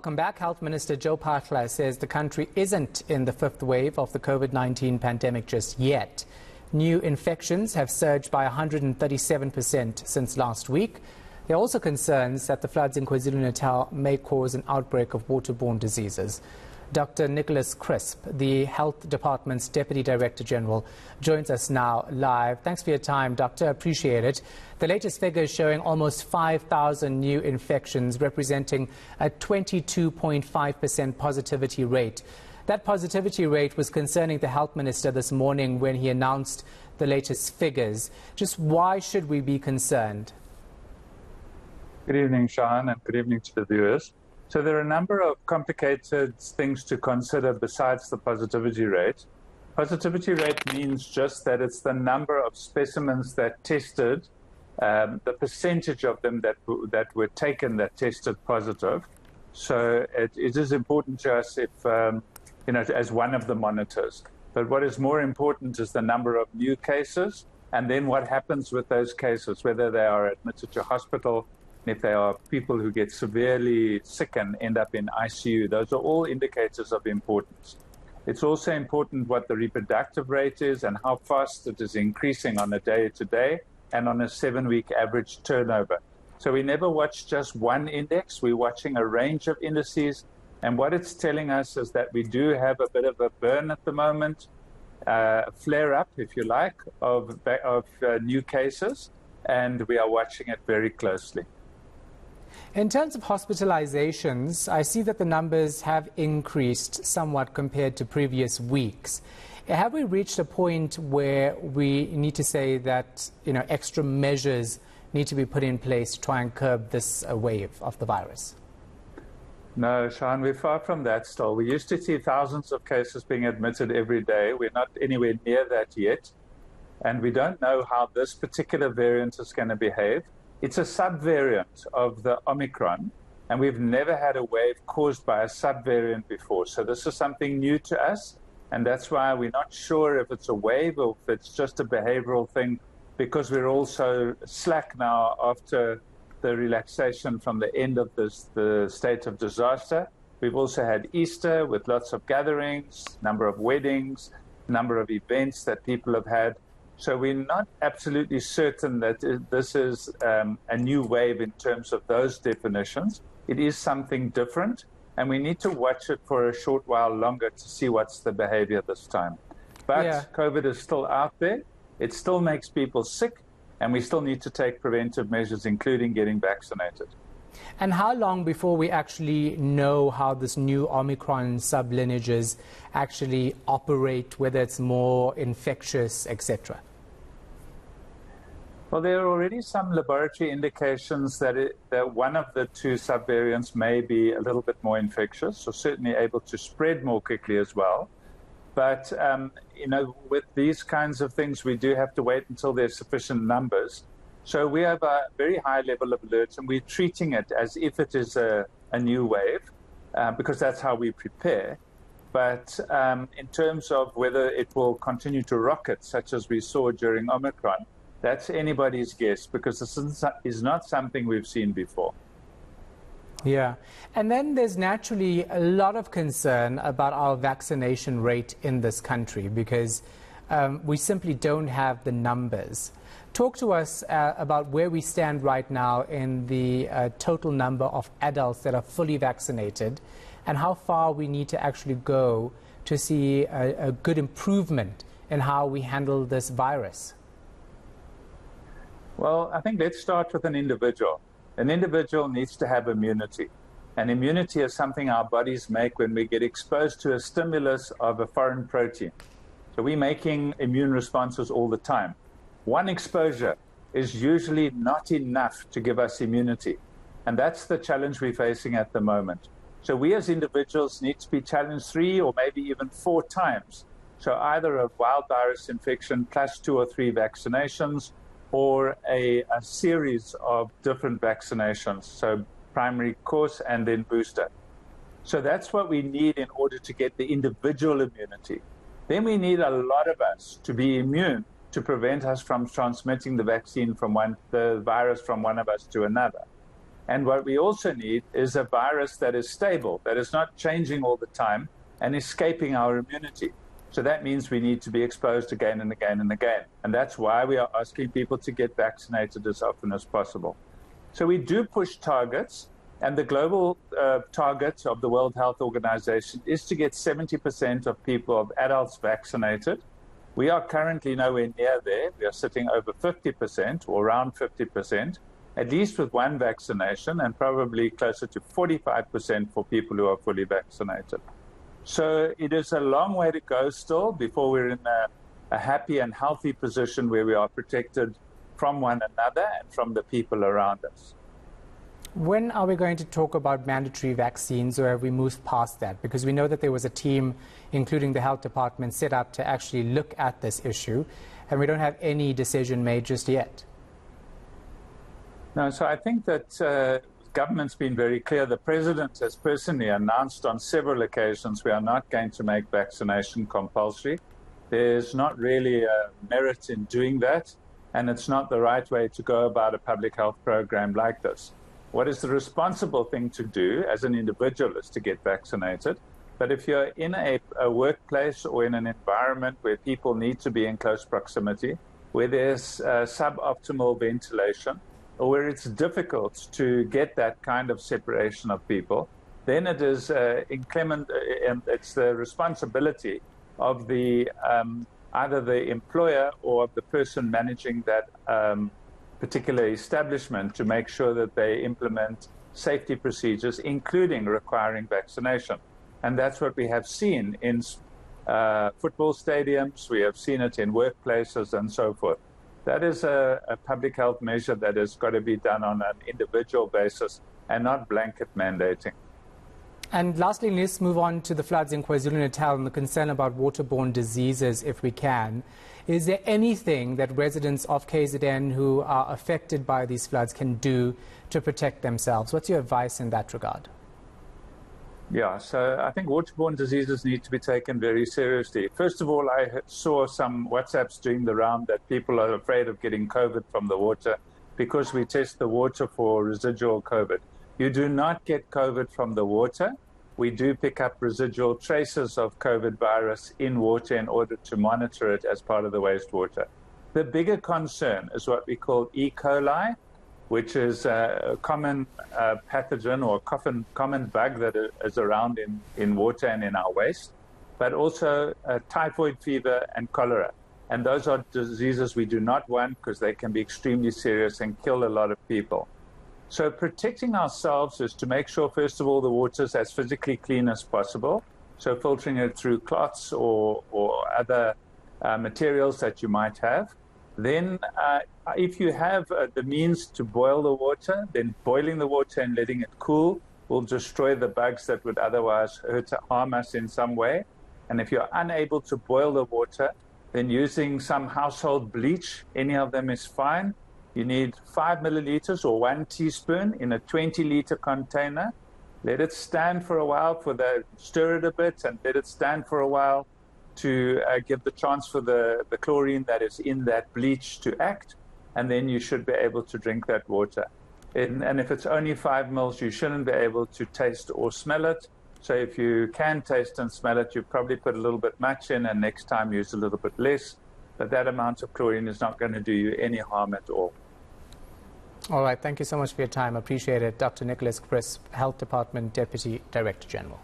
Welcome back. Health Minister Joe Phaahla says the country isn't in the fifth wave of the COVID-19 pandemic just yet. New infections have surged by 137% since last week. There are also concerns that the floods in KwaZulu-Natal may cause an outbreak of waterborne diseases. Dr. Nicholas Crisp, the Health Department's Deputy Director General, joins us now live. Thanks for your time, Doctor. Appreciate it. The latest figures showing almost 5,000 new infections, representing a 22.5% positivity rate. That positivity rate was concerning the Health Minister this morning when he announced the latest figures. Just why should we be concerned? Good evening, Sean, and good evening to the viewers. So there are a number of complicated things to consider besides the positivity rate. Positivity rate means just that it's the number of specimens that tested, the percentage of them that were taken that tested positive. So it is important to us if, as one of the monitors. But what is more important is the number of new cases, and then what happens with those cases, whether they are admitted to hospital, if they are people who get severely sick and end up in ICU. Those are all indicators of importance. It's also important what the reproductive rate is and how fast it is increasing on a day-to-day and on a 7-week average turnover. So we never watch just one index. We're watching a range of indices. And what it's telling us is that we do have a bit of a burn at the moment, a flare-up, if you like, of new cases. And we are watching it very closely. In terms of hospitalizations, I see that the numbers have increased somewhat compared to previous weeks. Have we reached a point where we need to say that extra measures need to be put in place to try and curb this wave of the virus? No, Sean, we're far from that still. We used to see thousands of cases being admitted every day. We're not anywhere near that yet. And we don't know how this particular variant is going to behave. It's a subvariant of the Omicron, and we've never had a wave caused by a subvariant before. So this is something new to us, and that's why we're not sure if it's a wave or if it's just a behavioral thing, because we're also slack now after the relaxation from the end of the state of disaster. We've also had Easter with lots of gatherings, number of weddings, number of events that people have had. So we're not absolutely certain that this is a new wave in terms of those definitions. It is something different, and we need to watch it for a short while longer to see what's the behavior this time. But COVID is still out there. It still makes people sick, and we still need to take preventive measures, including getting vaccinated. And how long before we actually know how this new Omicron sublineages actually operate, whether it's more infectious, etc.? Well, there are already some laboratory indications that one of the two subvariants may be a little bit more infectious, so certainly able to spread more quickly as well. But, with these kinds of things, we do have to wait until there's sufficient numbers. So we have a very high level of alert, and we're treating it as if it is a new wave, because that's how we prepare. But in terms of whether it will continue to rocket, such as we saw during Omicron, that's anybody's guess, because this is not something we've seen before. Yeah. And then there's naturally a lot of concern about our vaccination rate in this country, because we simply don't have the numbers. Talk to us about where we stand right now in the total number of adults that are fully vaccinated, and how far we need to actually go to see a good improvement in how we handle this virus. Well, I think let's start with an individual. An individual needs to have immunity. And immunity is something our bodies make when we get exposed to a stimulus of a foreign protein. So we're making immune responses all the time. One exposure is usually not enough to give us immunity. And that's the challenge we're facing at the moment. So we as individuals need to be challenged 3 or maybe even 4 times. So either a wild virus infection plus 2 or 3 vaccinations, or a series of different vaccinations, so primary course and then booster. So that's what we need in order to get the individual immunity. Then we need a lot of us to be immune to prevent us from transmitting the virus from one of us to another. And what we also need is a virus that is stable, that is not changing all the time and escaping our immunity. So that means we need to be exposed again and again and again. And that's why we are asking people to get vaccinated as often as possible. So we do push targets, and the global target of the World Health Organization is to get 70% of people, of adults, vaccinated. We are currently nowhere near there. We are sitting over 50% or around 50%, at least with one vaccination, and probably closer to 45% for people who are fully vaccinated. So it is a long way to go still before we're in a happy and healthy position where we are protected from one another and from the people around us. When are we going to talk about mandatory vaccines, or have we moved past that? Because we know that there was a team, including the health department, set up to actually look at this issue, and we don't have any decision made just yet. No, so I think that government's been very clear. The president has personally announced on several occasions we are not going to make vaccination compulsory. There's not really a merit in doing that, and it's not the right way to go about a public health program like this. What is the responsible thing to do as an individual is to get vaccinated. But if you're in a workplace or in an environment where people need to be in close proximity, where there's suboptimal ventilation, or where it's difficult to get that kind of separation of people, then it is inclement, and it's the responsibility of the either the employer or the person managing that particular establishment to make sure that they implement safety procedures, including requiring vaccination. And that's what we have seen in football stadiums, we have seen it in workplaces and so forth. That is a public health measure that has got to be done on an individual basis and not blanket mandating. And lastly, let's move on to the floods in KwaZulu-Natal and the concern about waterborne diseases, if we can. Is there anything that residents of KZN who are affected by these floods can do to protect themselves? What's your advice in that regard? Yeah, so I think waterborne diseases need to be taken very seriously. First of all, I saw some WhatsApps doing the round that people are afraid of getting COVID from the water because we test the water for residual COVID. You do not get COVID from the water. We do pick up residual traces of COVID virus in water in order to monitor it as part of the wastewater. The bigger concern is what we call E. coli, which is a common pathogen or common bug that is around in water and in our waste, but also typhoid fever and cholera. And those are diseases we do not want because they can be extremely serious and kill a lot of people. So protecting ourselves is to make sure, first of all, the water is as physically clean as possible. So filtering it through cloths or other materials that you might have. Then if you have the means to boil the water, then boiling the water and letting it cool will destroy the bugs that would otherwise harm us in some way. And if you're unable to boil the water, then using some household bleach, any of them is fine. You need 5 milliliters or 1 teaspoon in a 20-liter container. Let it stand for a while, stir it a bit and let it stand for a while to give the chance for the chlorine that is in that bleach to act, and then you should be able to drink that water. And if it's only 5 mils, you shouldn't be able to taste or smell it. So if you can taste and smell it, you probably put a little bit much in, and next time use a little bit less. But that amount of chlorine is not going to do you any harm at all. All right. Thank you so much for your time. Appreciate it. Dr. Nicholas Crisp, Health Department Deputy Director General.